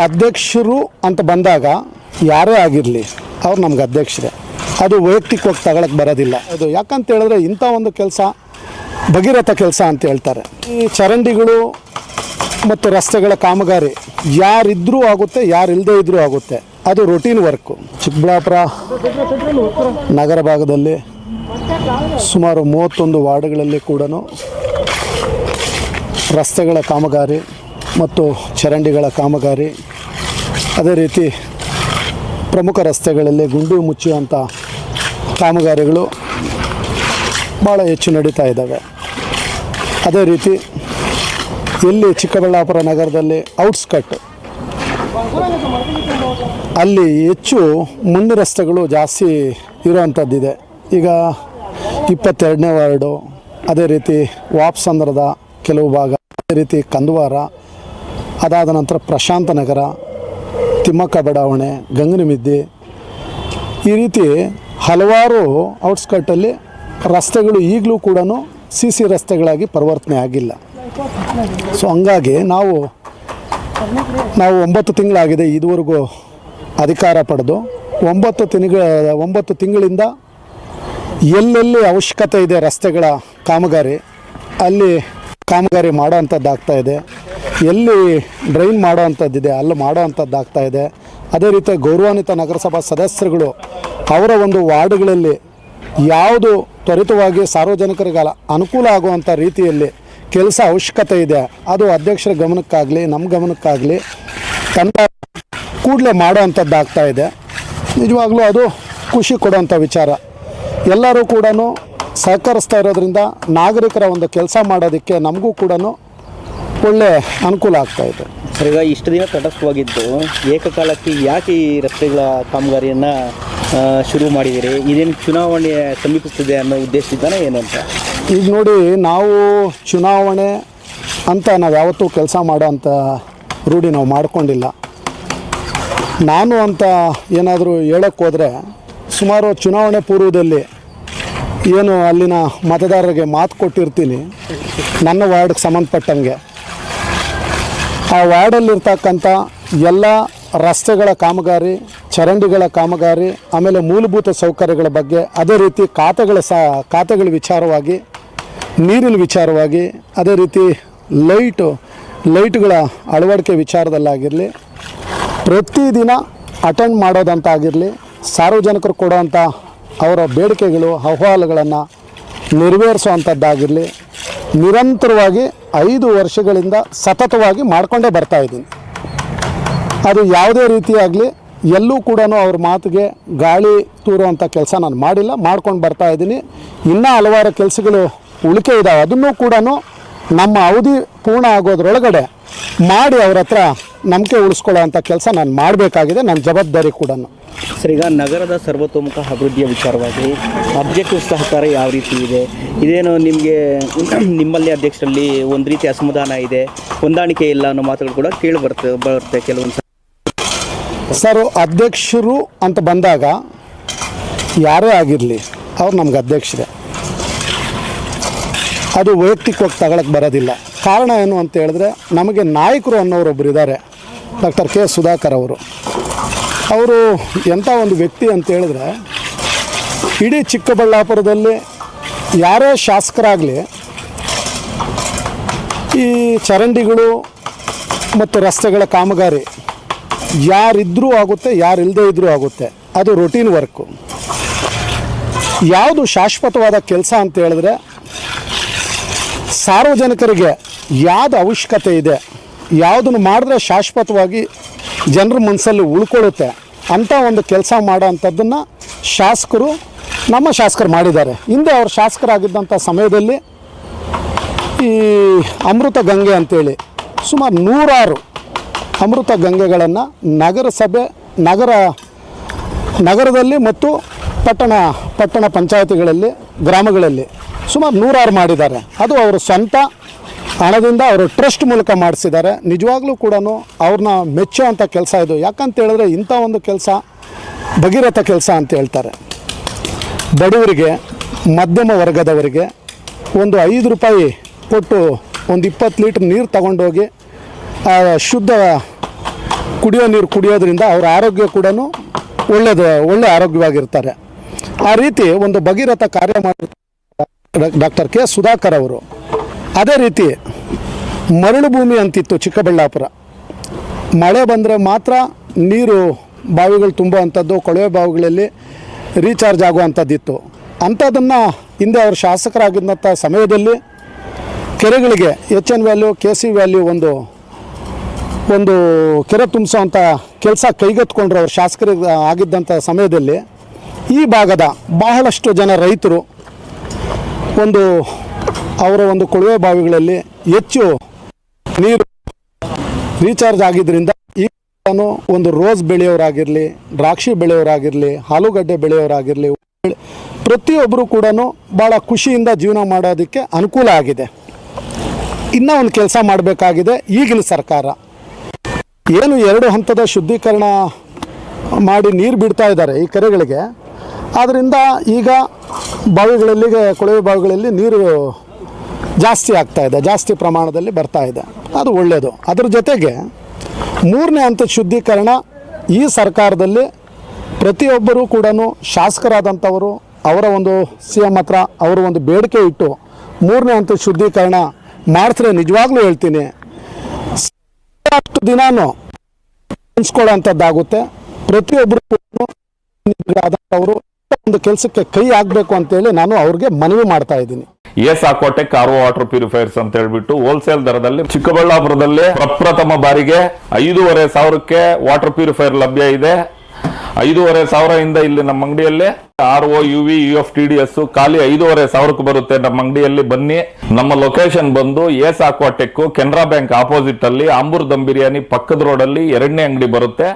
ಅಧ್ಯಕ್ಷರು ಅಂತ ಬಂದಾಗ ಯಾರೇ ಆಗಿರಲಿ ಅವ್ರು ನಮ್ಗೆ ಅಧ್ಯಕ್ಷರೇ. ಅದು ವೈಯಕ್ತಿಕವಾಗಿ ತಗೊಳಕ್ಕೆ ಬರೋದಿಲ್ಲ. ಅದು ಯಾಕಂತ ಹೇಳಿದ್ರೆ ಇಂಥ ಒಂದು ಕೆಲಸ ಭಗೀರಥ ಕೆಲಸ ಅಂತ ಹೇಳ್ತಾರೆ. ಈ ಚರಂಡಿಗಳು ಮತ್ತು ರಸ್ತೆಗಳ ಕಾಮಗಾರಿ ಯಾರಿದ್ರೂ ಆಗುತ್ತೆ, ಯಾರಿಲ್ಲದೇ ಇದ್ರೂ ಆಗುತ್ತೆ. ಅದು ರೊಟೀನ್ ವರ್ಕು. ಚಿಕ್ಕಬಳ್ಳಾಪುರ ನಗರ ಭಾಗದಲ್ಲಿ ಸುಮಾರು 31 ವಾರ್ಡ್ಗಳಲ್ಲಿ ಕೂಡ ರಸ್ತೆಗಳ ಕಾಮಗಾರಿ ಮತ್ತು ಚರಂಡಿಗಳ ಕಾಮಗಾರಿ, ಅದೇ ರೀತಿ ಪ್ರಮುಖ ರಸ್ತೆಗಳಲ್ಲಿ ಗುಂಡಿ ಮುಚ್ಚುವಂಥ ಕಾಮಗಾರಿಗಳು ಭಾಳ ಹೆಚ್ಚು ನಡೀತಾ ಇದ್ದಾವೆ. ಅದೇ ರೀತಿ ಎಲ್ಲಿ ಚಿಕ್ಕಬಳ್ಳಾಪುರ ನಗರದಲ್ಲಿ ಔಟ್ಸ್ಕಟ್ ಅಲ್ಲಿ ಹೆಚ್ಚು ಮಣ್ಣು ರಸ್ತೆಗಳು ಜಾಸ್ತಿ ಇರುವಂಥದ್ದಿದೆ. ಈಗ 22ನೇ ವಾರ್ಡು, ಅದೇ ರೀತಿ ವಾಪ್ಸಂದ್ರದ ಕೆಲವು ಭಾಗ, ಅದೇ ರೀತಿ ಕಂದವಾರ, ಅದಾದ ನಂತರ ಪ್ರಶಾಂತ ನಗರ, ತಿಮ್ಮಕ್ಕ ಬಡಾವಣೆ, ಗಂಗನಮಿದ್ದಿ, ಈ ರೀತಿ ಹಲವಾರು ಔಟ್ಸ್ಕಟ್ಟಲ್ಲಿ ರಸ್ತೆಗಳು ಈಗಲೂ ಕೂಡ CC ರಸ್ತೆಗಳಾಗಿ ಪರಿವರ್ತನೆ ಆಗಿಲ್ಲ. ಸೊ ಹಂಗಾಗಿ ನಾವು 9 ತಿಂಗಳಾಗಿದೆ ಇದುವರೆಗೂ ಅಧಿಕಾರ ಪಡೆದು. 9 ತಿಂಗಳಿಂದ ಎಲ್ಲೆಲ್ಲಿ ಅವಶ್ಯಕತೆ ಇದೆ ರಸ್ತೆಗಳ ಕಾಮಗಾರಿ ಅಲ್ಲಿ ಕಾಮಗಾರಿ ಮಾಡೋ ಅಂಥದ್ದಾಗ್ತಾಯಿದೆ. ಎಲ್ಲಿ ಡ್ರೈನ್ ಮಾಡೋ ಅಂಥದ್ದಿದೆ ಅಲ್ಲಿ ಮಾಡೋ ಅಂಥದ್ದಾಗ್ತಾಯಿದೆ. ಅದೇ ರೀತಿ ಗೌರವಾನ್ವಿತ ನಗರಸಭಾ ಸದಸ್ಯರುಗಳು ಅವರ ಒಂದು ವಾರ್ಡ್ಗಳಲ್ಲಿ ಯಾವುದು ತ್ವರಿತವಾಗಿ ಸಾರ್ವಜನಿಕರಿಗೆ ಅನುಕೂಲ ಆಗುವಂಥ ರೀತಿಯಲ್ಲಿ ಕೆಲಸ ಅವಶ್ಯಕತೆ ಇದೆ ಅದು ಅಧ್ಯಕ್ಷರ ಗಮನಕ್ಕಾಗಲಿ ನಮ್ಮ ಗಮನಕ್ಕಾಗಲಿ ತಂಡ ಕೂಡಲೇ ಮಾಡೋ ಅಂಥದ್ದಾಗ್ತಾಯಿದೆ. ನಿಜವಾಗ್ಲೂ ಅದು ಖುಷಿ ಕೊಡುವಂಥ ವಿಚಾರ. ಎಲ್ಲರೂ ಕೂಡ ಸಹಕರಿಸ್ತಾ ಇರೋದ್ರಿಂದ ನಾಗರಿಕರ ಒಂದು ಕೆಲಸ ಮಾಡೋದಕ್ಕೆ ನಮಗೂ ಕೂಡ ಒಳ್ಳೆ ಅನುಕೂಲ ಆಗ್ತಾಯಿದೆ. ಸರ್, ಈಗ ಇಷ್ಟು ದಿನ ತಟಸ್ಥವಾಗಿದ್ದು ಏಕಕಾಲಕ್ಕೆ ಯಾಕೆ ಈ ರಸ್ತೆಗಳ ಕಾಮಗಾರಿಯನ್ನು ಶುರು ಮಾಡಿದ್ದೀರಿ? ಇದೇನು ಚುನಾವಣೆ ಸಮೀಪಿಸ್ತಿದೆ ಅನ್ನೋ ಉದ್ದೇಶದಿಂದನೇ ಏನು ಅಂತ? ಈಗ ನೋಡಿ, ನಾವು ಚುನಾವಣೆ ಅಂತ ನಾವು ಯಾವತ್ತೂ ಕೆಲಸ ಮಾಡೋ ಅಂಥ ರೂಢಿ ನಾವು ಮಾಡ್ಕೊಂಡಿಲ್ಲ. ನಾನು ಅಂತ ಏನಾದರೂ ಹೇಳೋಕ್ಕೆ ಹೋದರೆ ಸುಮಾರು ಚುನಾವಣೆ ಪೂರ್ವದಲ್ಲಿ ಏನು ಅಲ್ಲಿನ ಮತದಾರರಿಗೆ ಮಾತು ಕೊಟ್ಟಿರ್ತೀನಿ, ನನ್ನ ವಾರ್ಡ್ಗೆ ಸಂಬಂಧಪಟ್ಟಂಗೆ ಆ ವಾರ್ಡಲ್ಲಿರ್ತಕ್ಕಂಥ ಎಲ್ಲ ರಸ್ತೆಗಳ ಕಾಮಗಾರಿ, ಚರಂಡಿಗಳ ಕಾಮಗಾರಿ, ಆಮೇಲೆ ಮೂಲಭೂತ ಸೌಕರ್ಯಗಳ ಬಗ್ಗೆ, ಅದೇ ರೀತಿ ಖಾತೆಗಳ ವಿಚಾರವಾಗಿ, ನೀರಿನ ವಿಚಾರವಾಗಿ, ಅದೇ ರೀತಿ ಲೈಟ್ಗಳ ಅಳವಡಿಕೆ ವಿಚಾರದಲ್ಲಾಗಿರಲಿ, ಪ್ರತಿದಿನ ಅಟೆಂಡ್ ಮಾಡೋದಂತಾಗಿರಲಿ, ಸಾರ್ವಜನಿಕರು ಕೊಡುವಂಥ ಅವರ ಬೇಡಿಕೆಗಳು ಅಹವಾಲುಗಳನ್ನು ನೆರವೇರಿಸುವಂಥದ್ದಾಗಿರಲಿ, ನಿರಂತರವಾಗಿ 5 ವರ್ಷಗಳಿಂದ ಸತತವಾಗಿ ಮಾಡಿಕೊಂಡೇ ಬರ್ತಾಯಿದ್ದೀನಿ. ಅದು ಯಾವುದೇ ರೀತಿಯಾಗಲಿ ಎಲ್ಲೂ ಕೂಡ ಅವ್ರ ಮಾತಿಗೆ ಗಾಳಿ ತೂರುವಂಥ ಕೆಲಸ ನಾನು ಮಾಡಿಲ್ಲ, ಮಾಡ್ಕೊಂಡು ಬರ್ತಾಯಿದ್ದೀನಿ. ಇನ್ನೂ ಹಲವಾರು ಕೆಲಸಗಳು ಉಳಿಕೆ ಇದ್ದಾವೆ, ಅದನ್ನೂ ಕೂಡ ನಮ್ಮ ಅವಧಿ ಪೂರ್ಣ ಆಗೋದ್ರೊಳಗಡೆ ಮಾಡಿ ಅವ್ರ ಹತ್ರ ನಂಬಿಕೆ ಉಳಿಸ್ಕೊಳ್ಳೋ ಅಂಥ ಕೆಲಸ ನಾನು ಮಾಡಬೇಕಾಗಿದೆ, ನನ್ನ ಜವಾಬ್ದಾರಿ ಕೂಡ. ಸರ್, ಈಗ ನಗರದ ಸರ್ವತೋಮುಖ ಅಭಿವೃದ್ಧಿಯ ವಿಚಾರವಾಗಿ ಅಬ್ಜೆಕ್ಟಿವ್ ಸಹಕಾರ ಯಾವ ರೀತಿ ಇದೆ? ಇದೇನು ನಿಮಗೆ ನಿಮ್ಮಲ್ಲಿ ಅಧ್ಯಕ್ಷರಲ್ಲಿ ಒಂದು ರೀತಿ ಅಸಮಾಧಾನ ಇದೆ, ಹೊಂದಾಣಿಕೆ ಇಲ್ಲ ಅನ್ನೋ ಮಾತುಗಳು ಕೂಡ ಕೇಳಿ ಬರುತ್ತೆ ಕೆಲವೊಂದು ಸರ್. ಅಧ್ಯಕ್ಷರು ಅಂತ ಬಂದಾಗ ಯಾರೇ ಆಗಿರಲಿ ಅವ್ರು ನಮ್ಗೆ ಅಧ್ಯಕ್ಷರೇ. ಅದು ವೈಯಕ್ತಿಕವಾಗಿ ತಗೊಳಕ್ಕೆ ಬರೋದಿಲ್ಲ. ಕಾರಣ ಏನು ಅಂತ ಹೇಳಿದ್ರೆ, ನಮಗೆ ನಾಯಕರು ಅನ್ನೋರೊಬ್ಬರು ಇದ್ದಾರೆ, ಡಾಕ್ಟರ್ ಕೆ ಸುಧಾಕರ್ ಅವರು. ಅವರು ಎಂಥ ಒಂದು ವ್ಯಕ್ತಿ ಅಂತ ಹೇಳಿದ್ರೆ, ಇಡೀ ಚಿಕ್ಕಬಳ್ಳಾಪುರದಲ್ಲಿ ಯಾರೇ ಶಾಸಕರಾಗಲಿ ಈ ಚರಂಡಿಗಳು ಮತ್ತು ರಸ್ತೆಗಳ ಕಾಮಗಾರಿ ಯಾರಿದ್ರೂ ಆಗುತ್ತೆ, ಯಾರಿಲ್ಲದೇ ಇದ್ರೂ ಆಗುತ್ತೆ. ಅದು ರೊಟೀನ್ ವರ್ಕು. ಯಾವುದು ಶಾಶ್ವತವಾದ ಕೆಲಸ ಅಂತ ಹೇಳಿದ್ರೆ, ಸಾರ್ವಜನಿಕರಿಗೆ ಯಾವುದು ಅವಶ್ಯಕತೆ ಇದೆ, ಯಾವುದನ್ನು ಮಾಡಿದ್ರೆ ಶಾಶ್ವತವಾಗಿ ಜನರ ಮನಸ್ಸಲ್ಲಿ ಉಳ್ಕೊಳ್ಳುತ್ತೆ ಅಂಥ ಒಂದು ಕೆಲಸ ಮಾಡೋ ಅಂಥದ್ದನ್ನು ನಮ್ಮ ಶಾಸಕರು ಮಾಡಿದ್ದಾರೆ. ಹಿಂದೆ ಅವರು ಶಾಸಕರಾಗಿದ್ದಂಥ ಸಮಯದಲ್ಲಿ ಈ ಅಮೃತ ಗಂಗೆ ಅಂತೇಳಿ ಸುಮಾರು 100 ಅಮೃತ ಗಂಗೆಗಳನ್ನು ನಗರದಲ್ಲಿ ಮತ್ತು ಪಟ್ಟಣ ಪಂಚಾಯತಿಗಳಲ್ಲಿ, ಗ್ರಾಮಗಳಲ್ಲಿ ಸುಮಾರು 100 ಮಾಡಿದ್ದಾರೆ. ಅದು ಅವರು ಸ್ವಂತ ಹಣದಿಂದ ಅವರು ಟ್ರಸ್ಟ್ ಮೂಲಕ ಮಾಡಿಸಿದ್ದಾರೆ. ನಿಜವಾಗ್ಲೂ ಕೂಡ ಅವ್ರನ್ನ ಮೆಚ್ಚುವಂಥ ಕೆಲಸ ಇದು. ಯಾಕಂತ ಹೇಳಿದ್ರೆ ಇಂಥ ಒಂದು ಕೆಲಸ ಭಗೀರಥ ಕೆಲಸ ಅಂತ ಹೇಳ್ತಾರೆ. ಬಡವರಿಗೆ, ಮಧ್ಯಮ ವರ್ಗದವರಿಗೆ ಒಂದು 5 ರೂಪಾಯಿ ಕೊಟ್ಟು ಒಂದು 20 ಲೀಟ್ರ್ ನೀರು ತಗೊಂಡೋಗಿ ಶುದ್ಧ ಕುಡಿಯೋ ನೀರು ಕುಡಿಯೋದ್ರಿಂದ ಅವ್ರ ಆರೋಗ್ಯ ಕೂಡ ಒಳ್ಳೆ ಆರೋಗ್ಯವಾಗಿರ್ತಾರೆ. ಆ ರೀತಿ ಒಂದು ಭಗೀರಥ ಕಾರ್ಯ ಮಾಡಿ ಡಾಕ್ಟರ್ ಕೆ ಸುಧಾಕರ್ ಅವರು. ಅದೇ ರೀತಿ ಮರಳು ಭೂಮಿ ಅಂತಿತ್ತು ಚಿಕ್ಕಬಳ್ಳಾಪುರ. ಮಳೆ ಬಂದರೆ ಮಾತ್ರ ನೀರು ಬಾವಿಗಳು ತುಂಬುವಂಥದ್ದು, ಕೊಳವೆ ಬಾವಿಗಳಲ್ಲಿ ರೀಚಾರ್ಜ್ ಆಗುವಂಥದ್ದಿತ್ತು. ಅಂಥದ್ದನ್ನು ಹಿಂದೆ ಅವರು ಶಾಸಕರಾಗಿದ್ದಂಥ ಸಮಯದಲ್ಲಿ ಕೆರೆಗಳಿಗೆ HN ವ್ಯಾಲ್ಯೂ KC ವ್ಯಾಲ್ಯೂ ಒಂದು ಕೆರೆ ತುಂಬಿಸೋವಂಥ ಕೆಲಸ ಕೈಗೆತ್ಕೊಂಡ್ರು ಅವರು ಶಾಸಕರಿಗೆ ಆಗಿದ್ದಂಥ ಸಮಯದಲ್ಲಿ. ಈ ಭಾಗದ ಬಹಳಷ್ಟು ಜನ ರೈತರು ಅವರ ಒಂದು ಕೊಳವೆ ಬಾವಿಗಳಲ್ಲಿ ಹೆಚ್ಚು ನೀರು ರೀಚಾರ್ಜ್ ಆಗಿದ್ದರಿಂದ ಈಗ ಒಂದು ರೋಸ್ ಬೆಳೆಯೋರಾಗಿರಲಿ, ದ್ರಾಕ್ಷಿ ಬೆಳೆಯೋರಾಗಿರಲಿ, ಆಲೂಗಡ್ಡೆ ಬೆಳೆಯೋರಾಗಿರಲಿ, ಪ್ರತಿಯೊಬ್ಬರು ಕೂಡ ಭಾಳ ಖುಷಿಯಿಂದ ಜೀವನ ಮಾಡೋದಕ್ಕೆ ಅನುಕೂಲ ಆಗಿದೆ. ಇನ್ನೂ ಒಂದು ಕೆಲಸ ಮಾಡಬೇಕಾಗಿದೆ ಈಗಿನ ಸರ್ಕಾರ. ಏನು 2 ಹಂತದ ಶುದ್ಧೀಕರಣ ಮಾಡಿ ನೀರು ಬಿಡ್ತಾ ಇದ್ದಾರೆ ಈ ಕೆರೆಗಳಿಗೆ. ಆದ್ದರಿಂದ ಈಗ ಬಾವಿಗಳಲ್ಲಿ, ಕೊಳವೆ ಬಾವಿಗಳಲ್ಲಿ ನೀರು ಜಾಸ್ತಿ ಆಗ್ತಾಯಿದೆ, ಜಾಸ್ತಿ ಪ್ರಮಾಣದಲ್ಲಿ ಬರ್ತಾ ಇದೆ. ಅದು ಒಳ್ಳೆಯದು. ಅದ್ರ ಜೊತೆಗೆ 3ನೇ ಹಂತದ ಶುದ್ಧೀಕರಣ ಈ ಸರ್ಕಾರದಲ್ಲಿ ಪ್ರತಿಯೊಬ್ಬರೂ ಕೂಡ ಶಾಸಕರಾದಂಥವರು ಅವರ ಒಂದು CM ಹತ್ರ ಅವರು ಒಂದು ಬೇಡಿಕೆ ಇಟ್ಟು 3ನೇ ಹಂತದ ಶುದ್ಧೀಕರಣ ಮಾಡಿದ್ರೆ ನಿಜವಾಗ್ಲೂ ಹೇಳ್ತೀನಿ ಅಷ್ಟು ದಿನಾನು ಅನ್ಸ್ಕೊಳ್ಳೋಂಥದ್ದಾಗುತ್ತೆ. ಪ್ರತಿಯೊಬ್ಬರು ಆದಂಥವರು ಒಂದು ಕೆಲಸಕ್ಕೆ ಕೈ ಹಾಕಬೇಕು ಅಂತೇಳಿ ನಾನು ಅವ್ರಿಗೆ ಮನವಿ ಮಾಡ್ತಾ ಇದ್ದೀನಿ. ASAQUATEC RO ವಾಟರ್ ಪ್ಯೂರಿಫೈರ್ಸ್ ಅಂತ ಹೇಳ್ಬಿಟ್ಟು ಹೋಲ್ಸೇಲ್ ದರದಲ್ಲಿ ಚಿಕ್ಕಬಳ್ಳಾಪುರದಲ್ಲಿ ಪ್ರಪ್ರಥಮ ಬಾರಿಗೆ 5,500ಕ್ಕೆ ವಾಟರ್ ಪ್ಯೂರಿಫೈರ್ ಲಭ್ಯ ಇದೆ. 5,500 ಇಲ್ಲಿ ನಮ್ಮ ಅಂಗಡಿಯಲ್ಲಿ RO UV UF TDS ಖಾಲಿ 5,500ಕ್ಕೆ ಬರುತ್ತೆ ನಮ್ಮ ಅಂಗಡಿಯಲ್ಲಿ. ಬನ್ನಿ. ನಮ್ಮ ಲೊಕೇಶನ್ ಬಂದು ASAQUATEC ಕೆನರಾ ಬ್ಯಾಂಕ್ ಆಪೋಸಿಟ್ ಅಲ್ಲಿ ಆಂಬೂರ್ ದಮ್ ಬಿರಿಯಾನಿ ಪಕ್ಕದ ರೋಡ್ ಅಲ್ಲಿ 2ನೇ ಅಂಗಡಿ ಬರುತ್ತೆ.